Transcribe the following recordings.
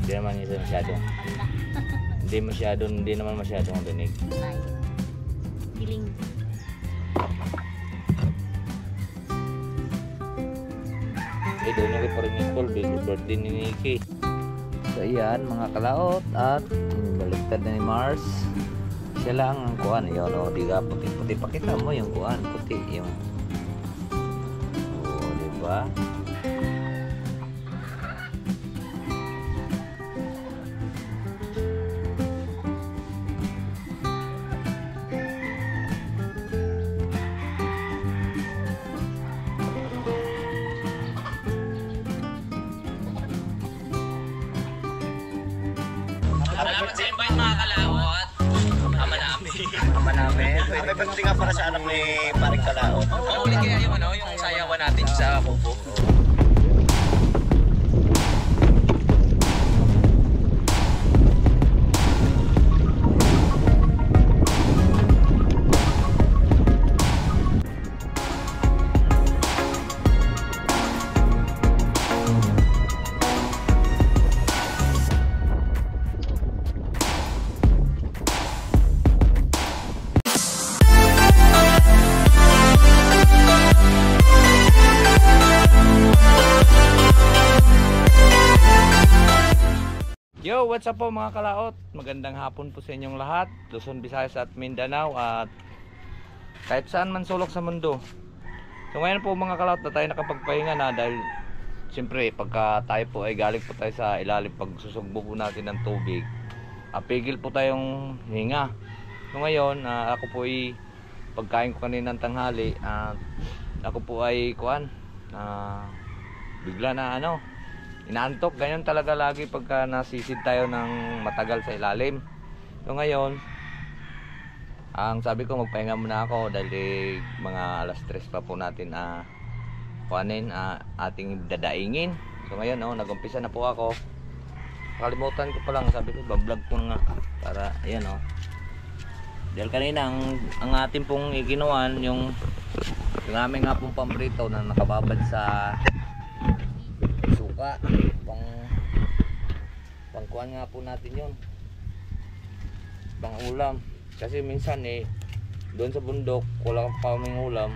Hindi naman isa masyado. Hindi naman masyadong dinig. Hiling. Doon yung pa rin yung call, birthday ni Nikki. So yan mga kalaot, at baliktad na ni Mars. Siya lang ang kuhan. Yun o, diga puti-puti. Pakita mo yung kuhan, puti yung. O, diba? Salamat sa invite mga kalawot. Ama namin. Ama namin. May birthday nga para sa anak ni Paring Kalao. Paulit kaya yung yung sayawan natin sa Kubo. Yo, what's up po mga kalaot? Magandang hapon po sa inyong lahat, Luzon, Visayas at Mindanao, at kahit saan man sulok sa mundo. So ngayon po mga kalaot na tayo nakapagpahinga na, dahil siyempre pagka tayo po ay galing po tayo sa ilalim, pag susugbo po natin ng tubig, pigil po tayong hinga. So ngayon ako po ay pagkain ko kaninang tanghali, at ako po ay bigla na inaantok. Ganyan talaga lagi pagka nasisid tayo ng matagal sa ilalim. So ngayon, ang sabi ko magpahinga muna ako, dahil mga alas 3 pa po natin ating dadaingin. So ngayon nagumpisa na po ako. Kalimutan ko pa lang, sabi ko bablog ko nga para ayan dahil kanina ang ating pong ginawan yung aming nga pong pamprito na nakababad sa suka, pangkuhan nga po natin yun, pang ulam. Kasi minsan doon sa bundok wala pa kaming ulam,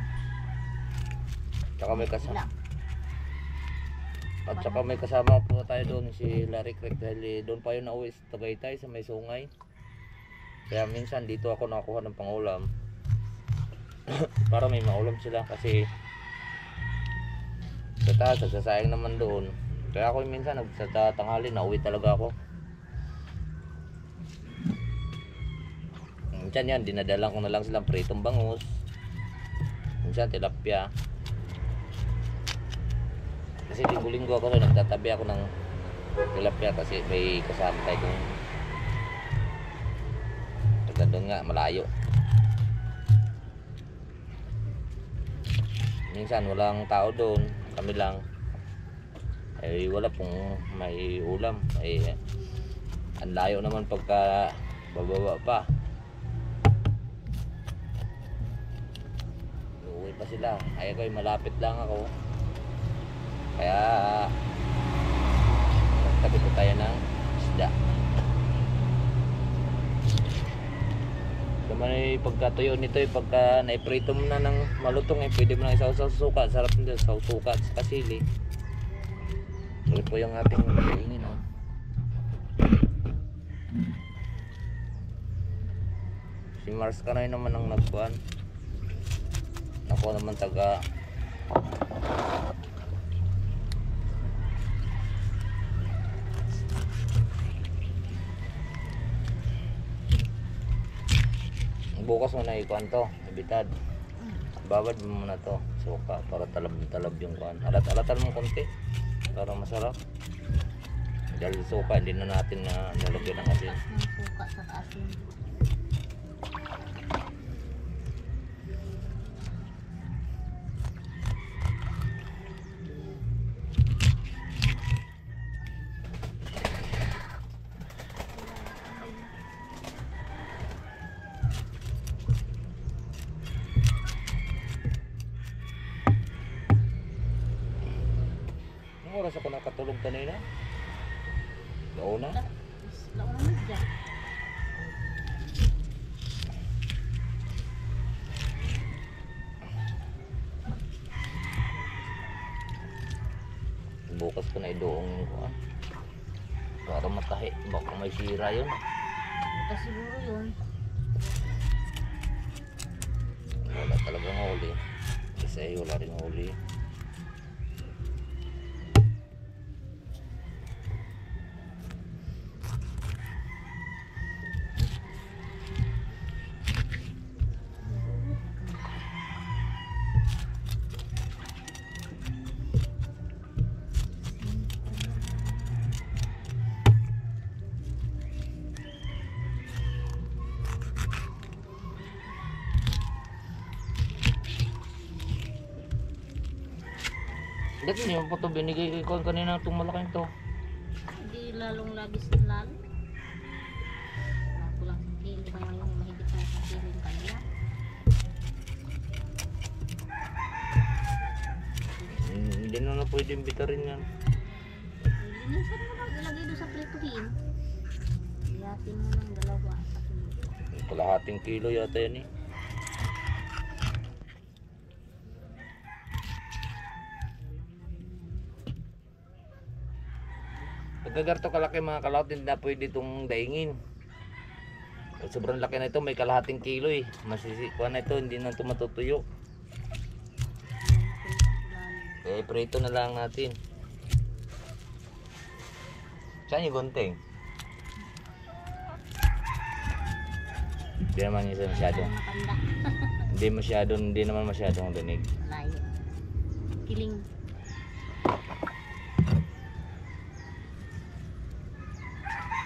tsaka may kasama, at tsaka may kasama po tayo doon si Larry Craig, dahil doon pa yun nauwi sa Tagaytay sa may sungay. Kaya minsan dito ako nakakuha ng pangulam para may maulam sila, kasi sa taas nagsasayang naman doon. Kaya ako minsan sa tanghali nauwi talaga ako. Minsan yan dinadalang ko na lang silang pritong bangus, minsan tilapia. Kasi linggo-linggo ako nagtatabi ako ng tilapia, kasi may kasama tayo kung doon nga malayo. Minsan walang tao doon, kami lang, wala pong may ulam, ang layo naman pagka bababa pa, uuwi pa sila. Ay ako malapit lang ako, kaya nagtabi ko tayo ng isda. Naman pagkatuyo nito, pagka naiprito mo na ng malutong, pwede mo na isaw-saw sa suka. Sarap nito, sa suka at sa kasili. Ito po yung ating kaingin. Si Mars Kanay naman ang nagkuhan. Ako naman taga bukas mo na ikuan to, ibitad. Babad mo muna to suka para talab-talab yung kuan. Alat-alatan mo konti para masarap. Dahil suka hindi na natin na nalagyan ng asin. Suka sa asin. Oras ako nakatulog kanina. Launa. Launa na dyan. Bukas ko na idoong yung kuha. Para matahi. Baka may sira yun. Ito siguro yun. Wala talagang huli. Kasi wala rin huli. Dati niyo po ito binigay ko kanina itong malaking to. Hindi lalong labis na lalo. Ako lang sa kilo pa yung mahigit na sa kilo yung kanila. Hindi na pwedeng bitarin yan. Minsan mo lang ilagay doon sa plituhin. Iyatin mo ng dalawa sa kilo. Kalahating kilo yata yan eh. Pagkagarto kalaki mga kalaot, hindi na pwede itong daingin. Pag sobrang laki na ito, may kalahating kilo eh. Masisikuan na ito, hindi na ito matutuyo. Eh, prito na lang natin. Saan yung gunting? Hindi naman isa masyadong. Matanda. Hindi naman masyadong dinig. Layo. Kiling.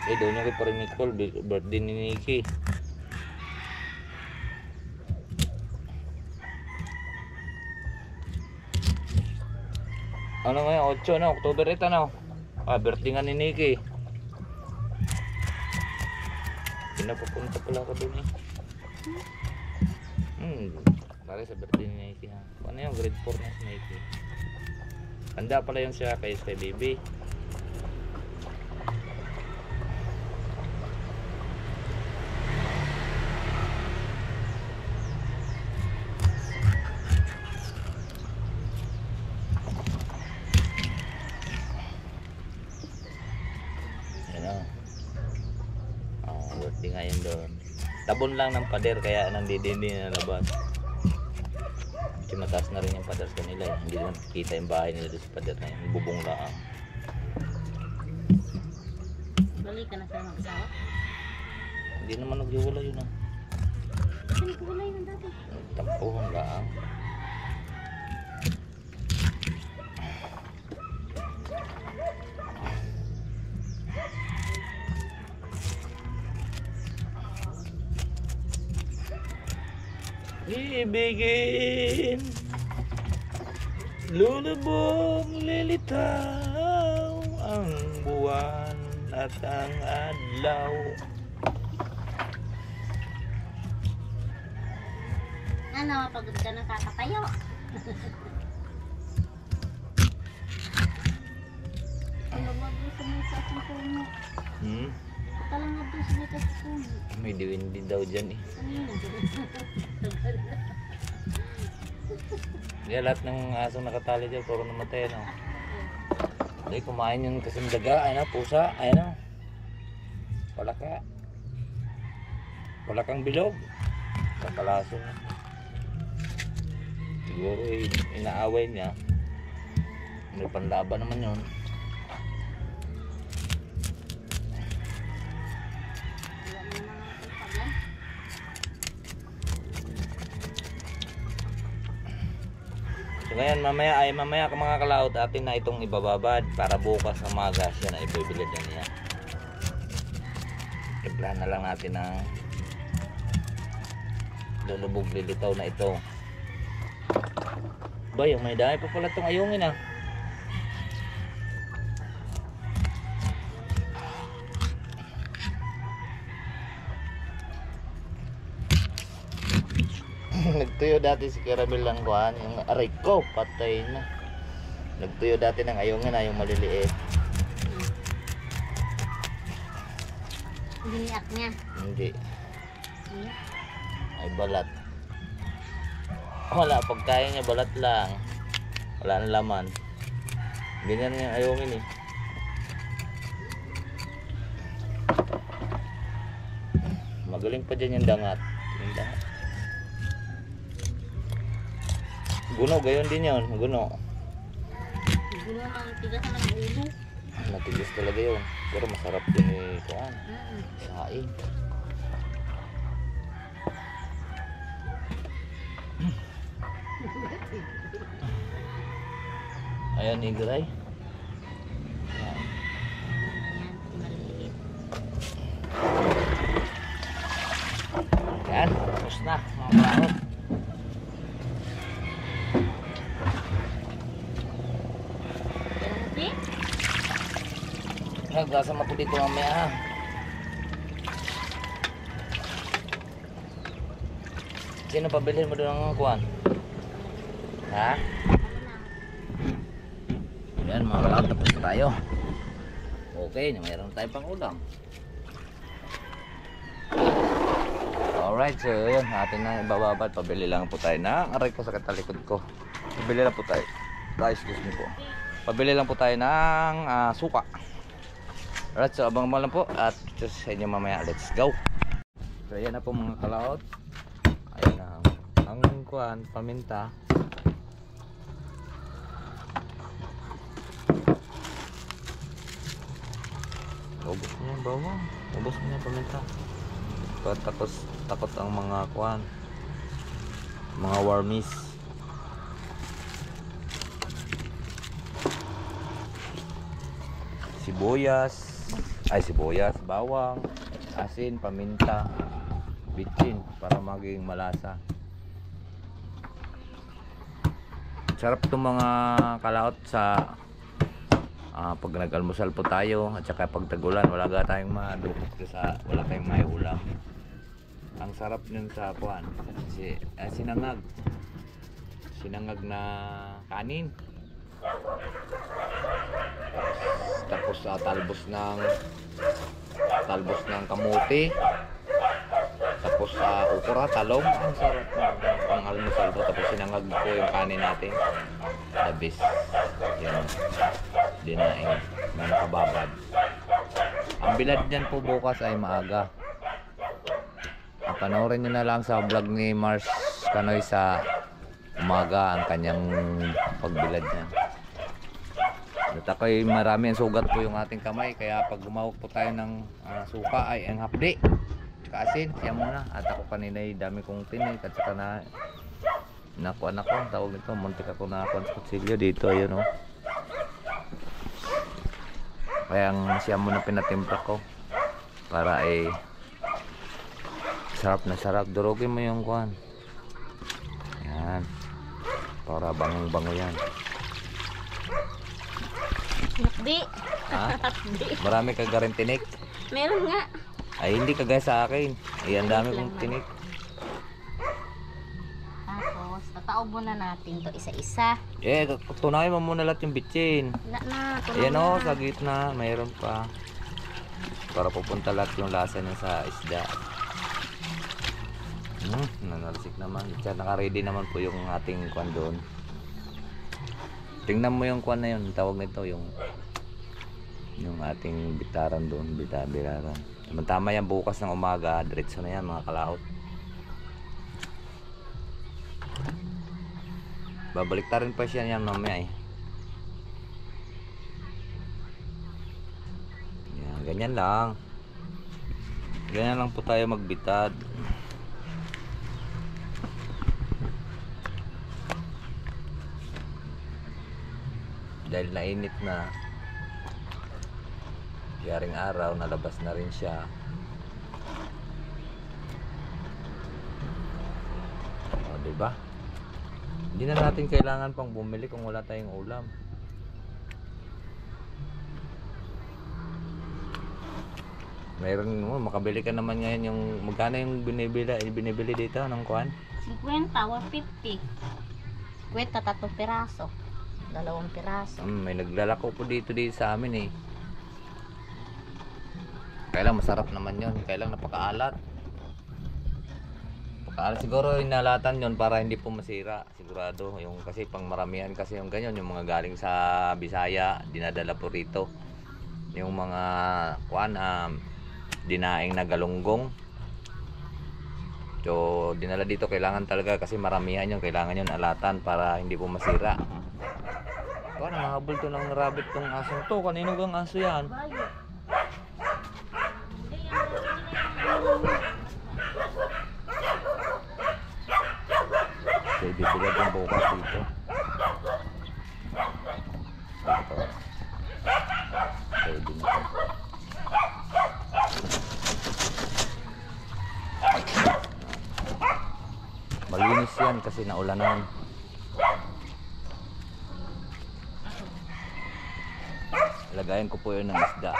Eh, doon yung kay Paring Nicole, birthday ni Nikki. Ano ngayon? 8 na, October 8 na. Birthday nga ni Nikki. Pinapupunta pala ako doon eh. Pare sa birthday ni Nikki ha. Ano yung grade 4 na si Nikki? Handa pala yun siya kay Sky Baby. Birthday ngayon doon. Tabon lang ng pader kaya nandidindi na labas. Kasi mataas na rin yung pader kanila eh. Hindi na nakikita yung bahay nila doon sa pader na yun. Bubong lang. Balik ka na sa mag-asawa? Hindi naman naghiwala yun ah. Kasi naghiwalay ng dati. Tampuhan lang. Ibigin lulubog lilitaw ang buwan at ang adlaw. Ano, pagod ka na kakatayo. Ano mo doon sa may sasang puno? Talang mo doon sa may sasang puno. May diwindi daw dyan eh. Ano yun? Kaya lahat ng asong nakatali dyan puro namatay no. Dahil kumain yung kasing daga, ayun na, pusa, ayun na. Palakang bilog. Kakalaso na. Siguro inaaway niya. May panlaban naman yun. So ngayon mamaya mga kalaot atin na itong ibababad para bukas sa maga siya na ibubilad na niya. Iplahan na lang natin ang lulubog lilitaw na ito. Bay, may dami pa pala itong ayungin ah. Nagtuyo dati si Caramel lang kuhan, yung aray ko, patay na. Nagtuyo dati ng ayungin na yung maliliit. Giniak niya. Hindi. Iya. Ay balat. Wala, pagkain niya balat lang. Wala nang laman. Ganyan yung ayungin eh. Magaling pa dyan yung dangat. Yung dangat. Guno, gayon din yun. Guno. Gulo ng tigas naman ang ulo. Matigas talaga yun. Pero masarap din eh. Kuhan. Saing. Ayan, igray. Ayan. Yan, maliit. Ayan, tapos na mga kalaot. Grabe. Naglasama po dito mamaya ha. Sino pabilihin mo doon ng kuhan? Ha? Ayan mga kalaot, tapos na tayo. Okay, mayroon tayo pang ulam. Alright, so yun, natin na ibababad. Pabili lang po tayo na, aray ko, sakit sa likod ko. Pabili lang po tayo. Excuse me po. Pabili lang po tayo ng suka. Alright, so abang mo lang po at just sa inyo mamaya. Let's go. So ayan na po mga kalaot. Ayan na ang kuhan, paminta. Ubos niya yung bawang. Ubos niya yung paminta. Takot ang mga kuhan, mga warmies. Sibuyas, bawang, asin, paminta, bitsin para maging malasa. Sarap itong mga kalaot sa pag nag-almusal po tayo at saka pag tagulan wala tayong madukot wala tayong may ulam. Ang sarap nun sa kuhan sinangag na kanin, tapos talbos ng kamuti, tapos ukura, talong. Ang sarap ng almusal po, tapos sinangag po yung kanin natin, the best. Yan, dinaing ng kababad. Ang bilad niyan po bukas ay maaga. Panoorin nyo na lang sa vlog ni Mars Canoy sa umaga ang kanyang pagbilad niya. At ako'y marami ang sugat po yung ating kamay, kaya pag gumawak po tayo ng suka ay ang hapdi tsaka asin, siya muna. At ako kanina ay dami kong tinik at saka nakuan ako, tawag nito, muntik ako nakuan sa kutsilyo dito, ayun o. Kaya ang siya muna pinatimpla ko para ay sarap na sarap. Durugin mo yung kuan. Yan. Para bangong-bango yan. Nakdi. Ha? Nakdi. Marami ka garing tinik. Meron nga. Ay hindi kagaya sa akin. Ay ang dami kong tinik. Tapos, tatao muna natin to isa-isa. Tunayin mo muna lahat yung bitchin. Ayan o, sa gitna. Mayroon pa. Para pupunta lahat yung lasa niya sa isda. Nanalisik naman. Naka-ready naman po yung ating kwan doon. Tingnan mo yung kwan na yun. Tawag nito yung ating bitaran doon. Biraran. Tama yan bukas ng umaga. Diretso na yan mga kalaot. Babalik ta rin pa siya yan mamaya eh. Yan, ganyan lang. Ganyan lang po tayo magbitad. Dahil nainit na, yaring araw, nalabas na rin siya. O, diba? Hindi na natin kailangan pang bumili kung wala tayong ulam. Mayroon mo, makabili ka naman ngayon yung magkano yung binibili dito ng kuan? 50 or 50. Kwenta 3 piraso. 2 piraso. May naglalako po dito sa amin eh. Kailang masarap naman yun. Kailang napakaalat. Siguro inalatan yon para hindi po masira. Sigurado. Yung, kasi pang maramihan kasi yung ganyan. Yung mga galing sa Bisaya, dinadala po rito. Yung mga dinaing na galunggong. So dinala dito, kailangan talaga kasi maramihan yun. Kailangan yun alatan para hindi po masira. Nahabol to ng rabbit tong asong to. Kanino gang aso yan? Bayo. So ibibilad yung bukas dito. Ito. Pwede na ito. Malinis yan kasi naulanan. Lagayan ko po yun ng isda.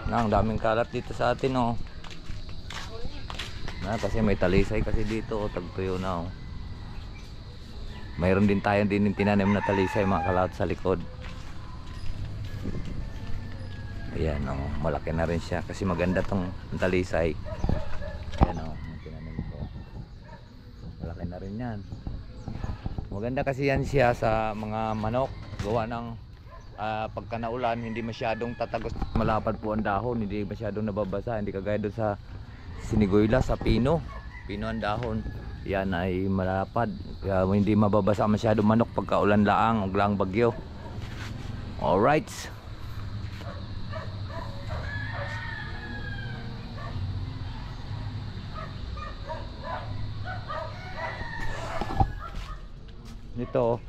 Ang daming kalat dito sa atin, oh. Kasi may talisay kasi dito, oh, tagtuyo na, oh. Mayroon din tayo din tinanim na talisay, mga kalaot, sa likod. Ayan, oh, malaki na rin siya kasi maganda tong talisay. Ayan, oh, tinanim ko. Malaki na rin yan. Maganda kasi yan siya sa mga manok. Gawa ng pagka naulan, hindi masyadong tatagos, malapad po ang dahon, hindi masyadong nababasa, hindi kagaya doon sa siniguila, sa pino ang dahon, yan ay malapad, kaya hindi mababasa masyadong manok pagka ulan laang, uglang bagyo. Alright, dito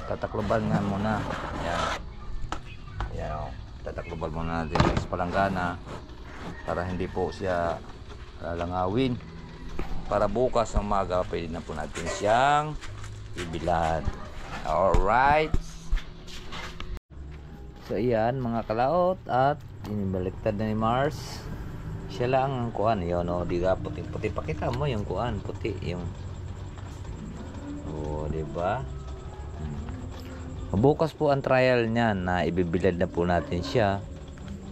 tatakloban nga muna. Yan, oh. Tatakloban muna natin sa palanggana para hindi po siya lalangawin, para bukas ng umaga pwede na po natin siyang ibilad. Alright, so iyan mga kalaot, at inibaliktad na ni Mars. Siya lang ang kuan yun, oh, diga puting puti, pakita mo yung kuan puti, yung oh, diba? Bukas po ang trial niyan na ibibilad na po natin siya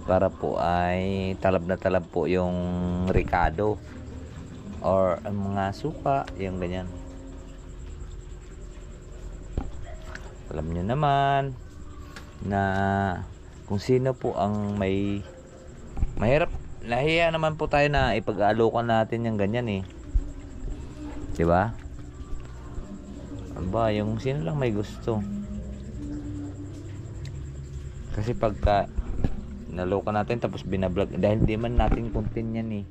para po ay talab na talab po yung ricado or ang mga suka, yung ganyan. Alam nyo naman na kung sino po ang may mahirap, nahiya naman po tayo na ipag-aalukan natin yung ganyan, eh, diba? Aba, yung sino lang may gusto. Kasi pagka nalukan natin tapos binablog, dahil hindi man natin content yan, eh,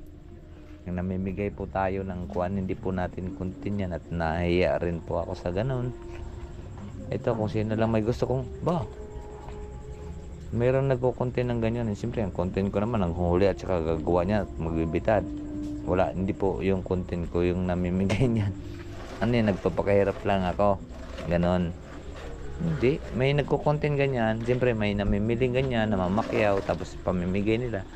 yung namimigay po tayo ng kuan, hindi po natin content yan, at nahiya rin po ako sa ganun. Ito, kung sino lang may gusto kong, ba, mayroon nagko-content ng ganyan, eh, siyempre ang content ko naman ang huli at saka gagawa niya at magbibitad. Wala, hindi po yung content ko yung namimigay niyan. Ano yun, nagpapakahirap lang ako, ganon. Hindi, may nagko-content ganyan, siyempre may namimiling ganyan, namamakyaw, tapos pamimigay nila.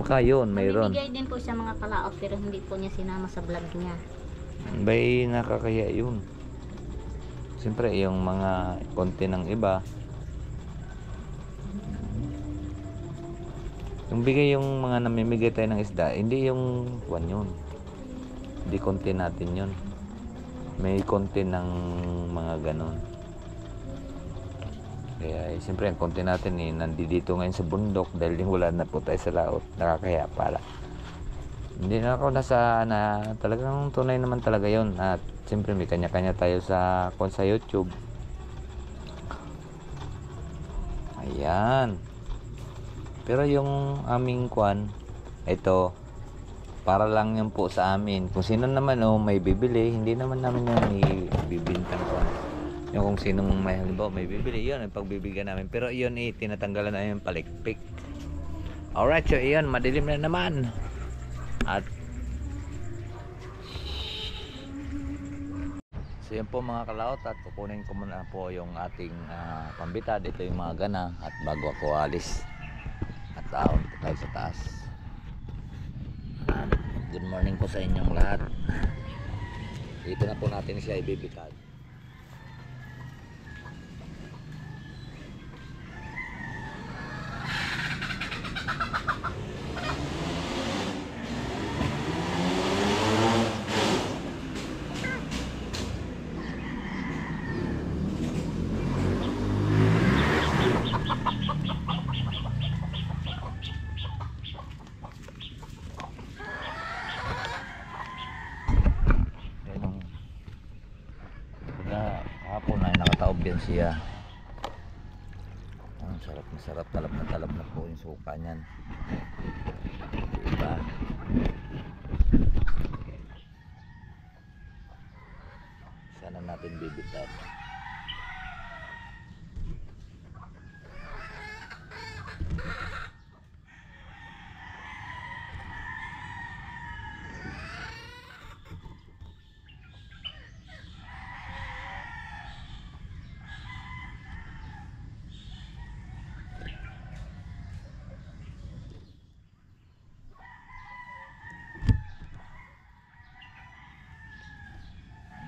Baka yun, mayroon. Mamimigay din po siya mga kalaot, pero hindi po niya sinama sa vlog niya. Bay, nakakaya yun. Siyempre, yung mga content ng iba, yung bigay yung mga namimigay tayo ng isda, hindi yung one yun. Hindi content natin yun. May content ng mga ganon. Kaya siyempre ang content natin, eh, nandito ngayon sa bundok dahil yung wala na po tayo sa laot. Nakakaya pala. Hindi na ako nasa na talagang tunay naman talaga yon. At siyempre may kanya-kanya tayo sa YouTube. Ayan. Pero yung aming kwan, ito, para lang yun po sa amin. Kung sino naman may bibili, hindi naman namin yan ibibintang kwan. Yung kung sinong may halimbawa may bibili, yun ang pagbibigyan namin. Pero yun, tinatanggalan na yung palikpik. Alright, so yun, madilim na naman. At so yun po mga kalaot, at kukunin ko muna po yung ating pambitad. Ito yung mga gana, at bago ako alis at taon po tayo sa taas. Good morning po sa inyong lahat. Dito na po natin siya ibibitad. siya. Ang sarap na sarap, talap na po yung suka niyan. Diba? Sana natin bibitan.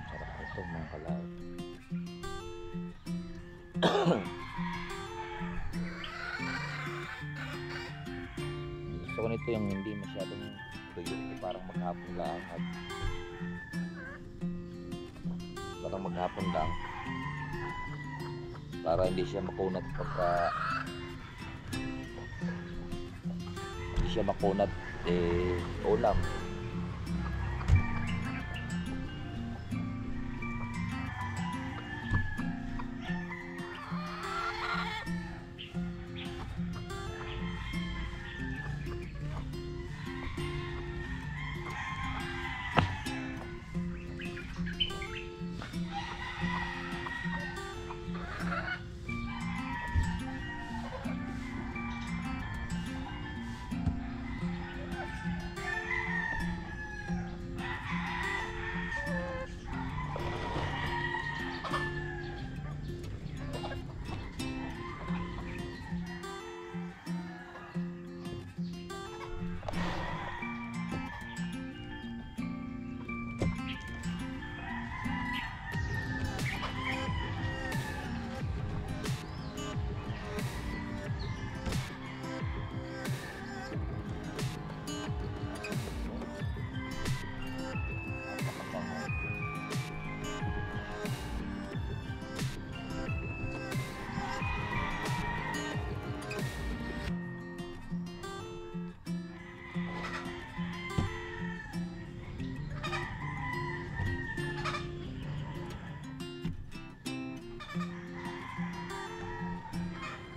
Sarap ito mga kalaot. Gusto ko nito yung hindi masyadong tuyo, parang maghapon lang at parang maghapon lang para hindi siya makunat pagka hindi siya makunat ulam.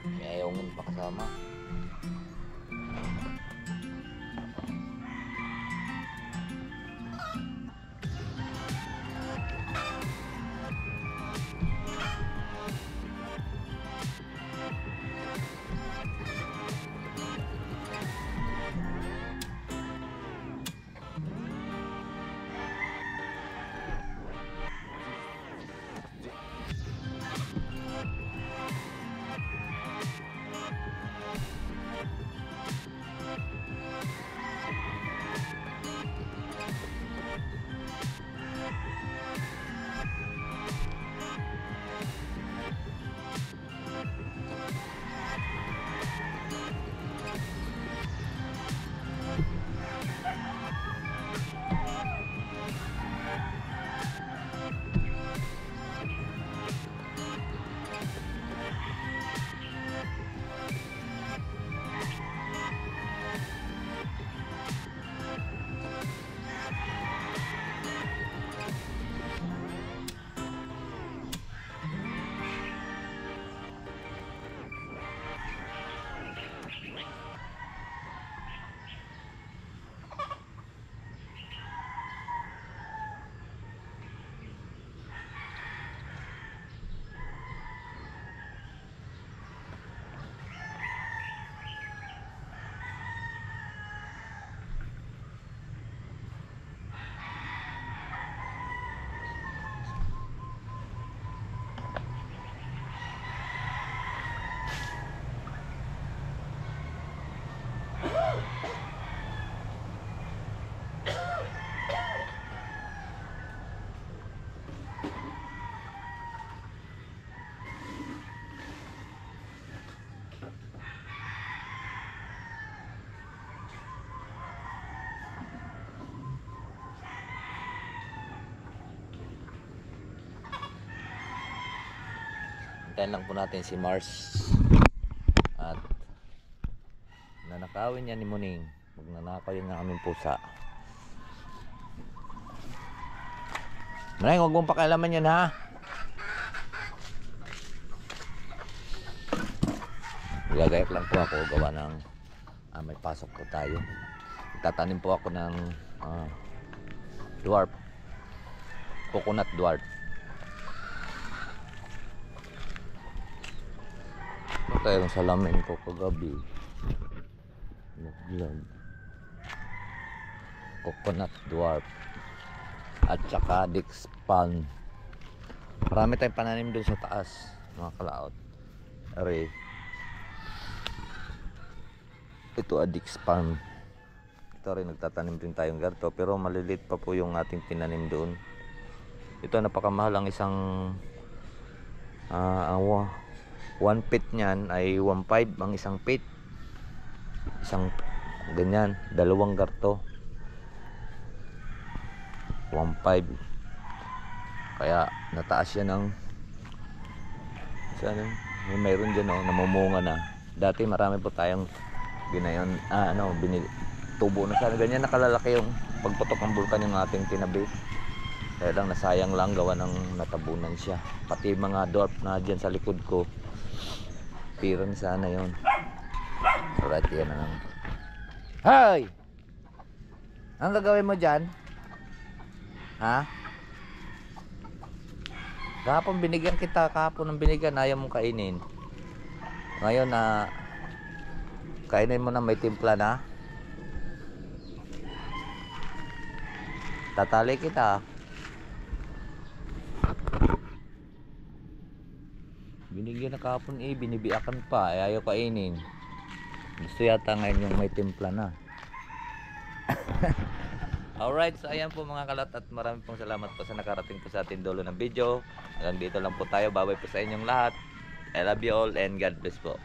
May ayungan pa kasama. Hintayin lang po natin si Mars at nanakawin niya ni Muning. Magnanakaw yung aming pusa. Muning, huwag mong pakialaman yan ha. Gagayat lang po ako gawa ng may pasok po tayo. Tatanim po ako ng dwarf, coconut dwarf. Ito yung salamin ko kagabi. Naglag. Coconut dwarf at saka Dix palm. Marami tayong pananim dun sa taas, mga kalaot. Are, ito Dix palm. Ito rin, nagtatanim din tayong ganito, pero maliliit pa po yung ating tinanim doon. Ito napakamahal, ang isang 1 feet niyan ay 1.5 ang isang feet. Isang ganyan, 2 garto 1.5. Kaya nataas yan ng saan, mayroon dyan namumunga na. Dati marami po tayong ginayon, tubo na sana ganyan, nakalalaki yung pagputok ng bulkan yung ating tinabi. Kaya lang nasayang lang gawa ng natabunan siya. Pati mga dwarf na dyan sa likod ko, piran sana yon. Alright, yan na lang. Hoy! Ang gagawin mo dyan? Ha? Kahapon binigyan kita, kahapon ng binigyan, ayaw mong kainin. Ngayon kainin mo na, may timpla na. Tatali kita. Binigyan na kahapon binibiakan pa, ayaw kainin. Gusto yata ngayon yung may timpla na. Alright, so ayan po mga kalat, at marami pong salamat po sa nakarating po sa ating dulo ng video. Hanggang dito lang po tayo, babay po sa inyong lahat. I love you all and God bless po.